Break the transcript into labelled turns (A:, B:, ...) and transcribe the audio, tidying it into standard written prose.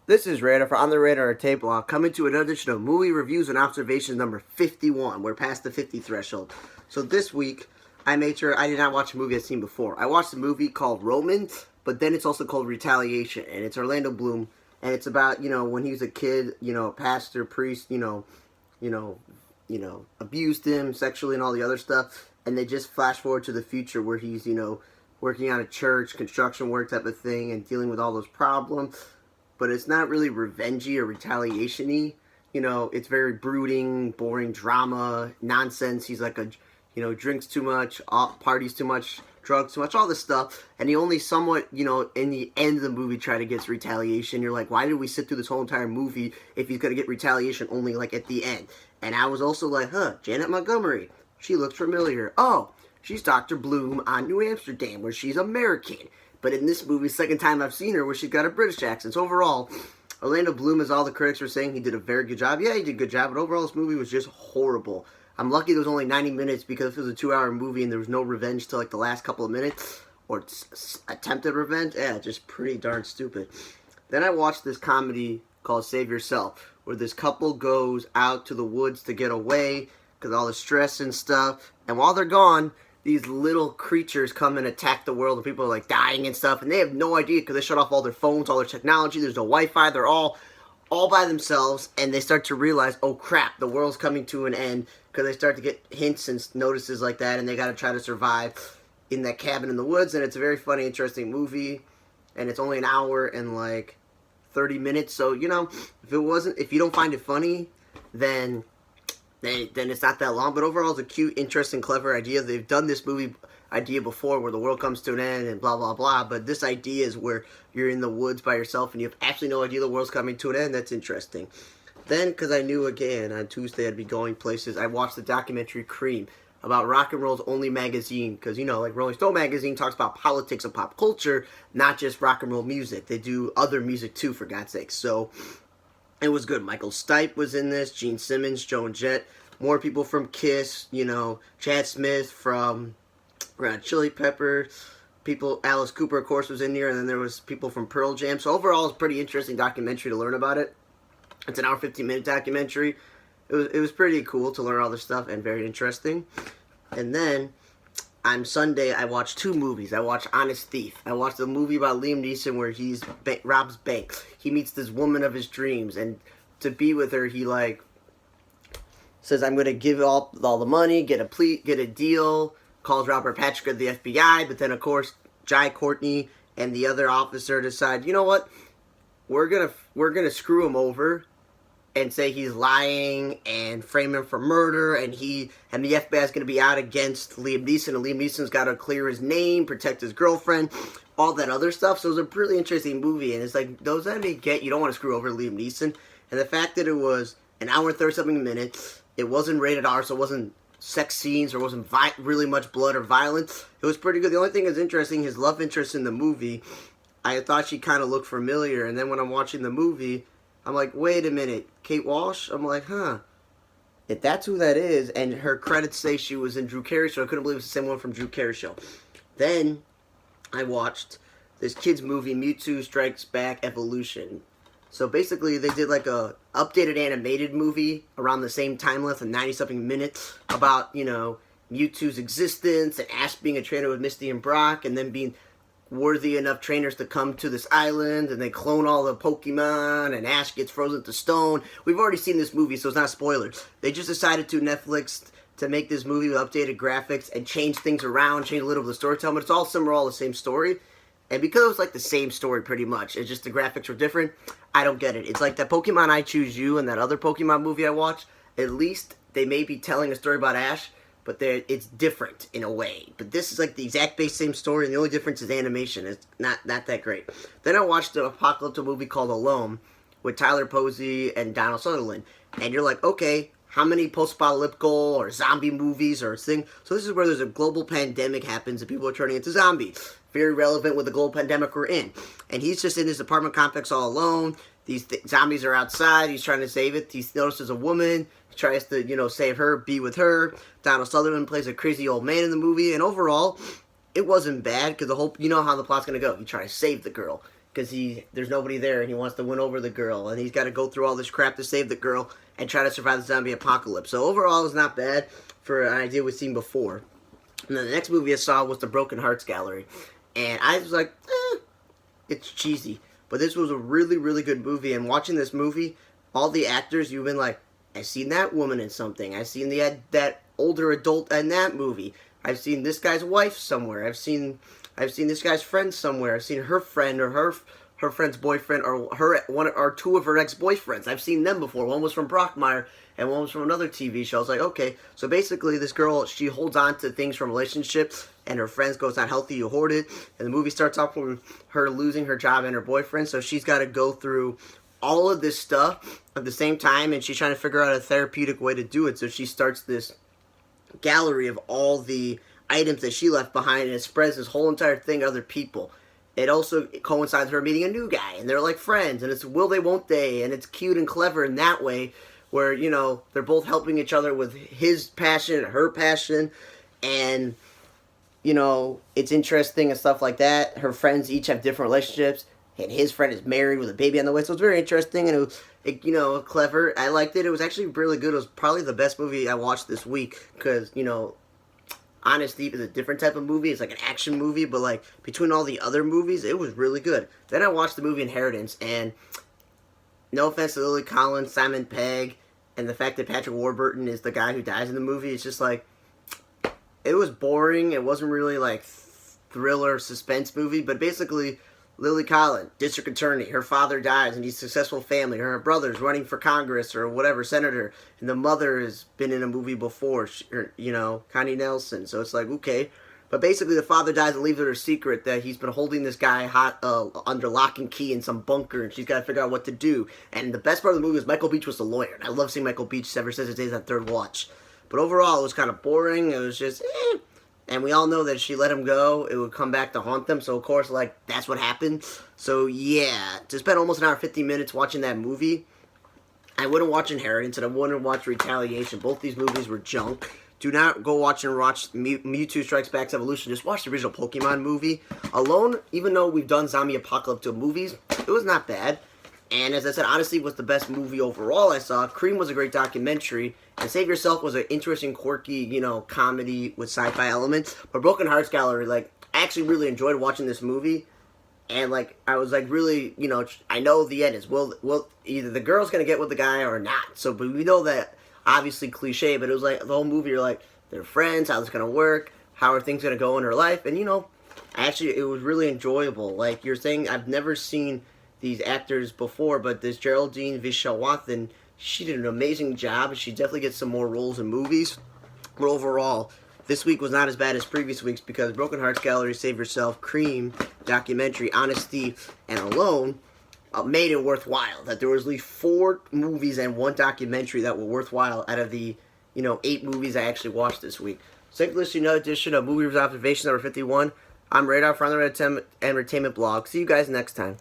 A: This is Radar for On the Radar Tape Block, coming to another edition of Movie Reviews and Observations number 51. We're past the 50 threshold. So this week, I made sure I did not watch a movie I've seen before. I watched a movie called Roman, but then it's also called Retaliation, and it's Orlando Bloom, and it's about, when he was a kid, pastor, priest, abused him sexually and all the other stuff, and they just flash forward to the future where he's, working at a church, construction work type of thing, and dealing with all those problems. But it's not really revengey or retaliation-y. It's very brooding, boring drama, nonsense. He's like drinks too much, parties too much, drugs too much, all this stuff. And he only somewhat, in the end of the movie try to get retaliation. You're like, why did we sit through this whole entire movie if he's going to get retaliation only like at the end? And I was also like, Janet Montgomery. She looks familiar. Oh, she's Dr. Bloom on New Amsterdam, where she's American. But in this movie, second time I've seen her, where she's got a British accent. So overall, Orlando Bloom, as all the critics were saying, he did a very good job. Yeah, he did a good job, but overall, this movie was just horrible. I'm lucky there was only 90 minutes because it was a 2-hour movie and there was no revenge till like the last couple of minutes, or attempted revenge. Yeah, just pretty darn stupid. Then I watched this comedy called Save Yourself, where this couple goes out to the woods to get away because of all the stress and stuff. And while they're gone, these little creatures come and attack the world, and people are like dying and stuff, and they have no idea because they shut off all their phones, all their technology. There's no Wi-Fi. They're all by themselves, and they start to realize, oh crap, the world's coming to an end, because they start to get hints and notices like that, and they got to try to survive in that cabin in the woods. And it's a very funny, interesting movie, and it's only an hour and like 30 minutes. So if you don't find it funny, then it's not that long. But overall, it's a cute, interesting, clever idea. They've done this movie idea before where the world comes to an end and blah, blah, blah. But this idea is where you're in the woods by yourself and you have absolutely no idea the world's coming to an end. That's interesting. Then, because I knew, again, on Tuesday I'd be going places, I watched the documentary Cream about rock and roll's only magazine. Because, like Rolling Stone magazine talks about politics and pop culture, not just rock and roll music. They do other music too, for God's sake. So it was good. Michael Stipe was in this, Gene Simmons, Joan Jett, more people from Kiss, Chad Smith from Red Hot Chili Peppers, Alice Cooper, of course, was in here, and then there was people from Pearl Jam. So overall, it's a pretty interesting documentary to learn about it. It's an hour, 15-minute documentary. It was pretty cool to learn all this stuff and very interesting. And then on Sunday, I watched 2 movies. I watched Honest Thief. I watched a movie about Liam Neeson where he robs bank. He meets this woman of his dreams, and to be with her, he says, I'm going to give all the money, get a deal, calls Robert Patrick of the FBI, but then, of course, Jai Courtney and the other officer decide, you know what, we're gonna screw him over and say he's lying and frame him for murder, and the FBI is going to be out against Liam Neeson, and Liam Neeson's got to clear his name, protect his girlfriend, all that other stuff. So it was a really interesting movie, and it's like, those that may get, you don't want to screw over Liam Neeson, and the fact that it was an hour and 30-something minutes, it wasn't rated R, so it wasn't sex scenes, or wasn't really much blood or violence. It was pretty good. The only thing that's interesting, his love interest in the movie, I thought she kind of looked familiar, and then when I'm watching the movie, I'm like, wait a minute, Kate Walsh? I'm like, if that's who that is, and her credits say she was in Drew Carey Show, I couldn't believe it's the same one from Drew Carey Show. Then I watched this kid's movie, Mewtwo Strikes Back Evolution. So basically, they did like a updated animated movie around the same time length of 90-something minutes about, Mewtwo's existence and Ash being a trainer with Misty and Brock, and then being worthy enough trainers to come to this island, and they clone all the Pokemon, and Ash gets frozen to stone. We've already seen this movie, so it's not spoilers. They just decided to Netflix to make this movie with updated graphics and change things around, change a little of the storytelling, but it's all similar, all the same story. And because it was like the same story pretty much, it's just the graphics were different, I don't get it. It's like that Pokemon I Choose You and that other Pokemon movie I watched. At least they may be telling a story about Ash, but it's different in a way. But this is like the exact same story, and the only difference is animation. It's not that great. Then I watched an apocalyptic movie called Alone with Tyler Posey and Donald Sutherland. And you're like, okay, how many post-apocalyptic or zombie movies or thing? So this is where there's a global pandemic happens and people are turning into zombies. Very relevant with the global pandemic we're in. And he's just in his apartment complex all alone. These zombies are outside. He's trying to save it. He notices a woman. He tries to, save her, be with her. Donald Sutherland plays a crazy old man in the movie. And overall, it wasn't bad because the whole, how the plot's going to go. You try to save the girl. because there's nobody there and he wants to win over the girl, and he's got to go through all this crap to save the girl and try to survive the zombie apocalypse. So overall, it's not bad for an idea we've seen before. And then the next movie I saw was The Broken Hearts Gallery, and I was like, it's cheesy. But this was a really, really good movie, and watching this movie, all the actors, you've been like, I've seen that woman in something. I've seen that older adult in that movie. I've seen this guy's wife somewhere. I've seen this guy's friend somewhere. I've seen her friend or her friend's boyfriend or one or two of her ex-boyfriends. I've seen them before. One was from Brockmire and one was from another TV show. I was like, okay. So basically, this girl, she holds on to things from relationships, and her friends go, it's not healthy, you hoard it. And the movie starts off with her losing her job and her boyfriend, so she's got to go through all of this stuff at the same time, and she's trying to figure out a therapeutic way to do it. So she starts this gallery of all the items that she left behind, and it spreads this whole entire thing to other people. It also coincides with her meeting a new guy, and they're like friends, and it's will they, won't they, and it's cute and clever in that way, where, you know, they're both helping each other with his passion and her passion, and, you know, it's interesting and stuff like that. Her friends each have different relationships, and his friend is married with a baby on the way, so it's very interesting, and it was, you know, clever. I liked it. It was actually really good. It was probably the best movie I watched this week, because, you know, Honest Thief is a different type of movie. It's like an action movie, but like between all the other movies, it was really good. Then I watched the movie Inheritance, and no offense to Lily Collins, Simon Pegg, and the fact that Patrick Warburton is the guy who dies in the movie, it's just like, it was boring. It wasn't really like thriller suspense movie, but basically Lily Collins, district attorney, her father dies and he's a successful family. Her brother's running for Congress or whatever, senator, and the mother has been in a movie before, you know, Connie Nelson. So it's like, okay. But basically the father dies and leaves her a secret that he's been holding this guy under lock and key in some bunker, and she's got to figure out what to do. And the best part of the movie is Michael Beach was the lawyer. And I love seeing Michael Beach ever since his days on Third Watch. But overall, it was kind of boring. It was just, And we all know that if she let him go, it would come back to haunt them. So, of course, like, that's what happened. So, yeah, to spend almost an hour and 50 minutes watching that movie, I wouldn't watch Inheritance and I wouldn't watch Retaliation. Both these movies were junk. Do not go watch Mewtwo Strikes Back's Evolution. Just watch the original Pokemon movie. Alone, even though we've done Zombie Apocalypse movies, it was not bad. And as I said, honestly, it was the best movie overall I saw. Cream was a great documentary. And Save Yourself was an interesting, quirky, you know, comedy with sci-fi elements. But Broken Hearts Gallery, like, I actually really enjoyed watching this movie. And, like, I was, like, really, you know, I know the end is, will either the girl's going to get with the guy or not. So, but we know that, obviously cliche, but it was, like, the whole movie, you're like, they're friends, how's this going to work? How are things going to go in her life? And, you know, actually, it was really enjoyable. Like, you're saying, I've never seen these actors before, but this Geraldine Viswanathan, she did an amazing job. She definitely gets some more roles in movies. But overall, this week was not as bad as previous weeks because Broken Hearts Gallery, Save Yourself, Cream, documentary, Honest Thief, and Alone made it worthwhile. That there was at least 4 movies and 1 documentary that were worthwhile out of the, you know, 8 movies I actually watched this week. So thank you for listening to another edition of Movie Reviews Observations number 51. I'm Radar from the Entertainment Blog. See you guys next time.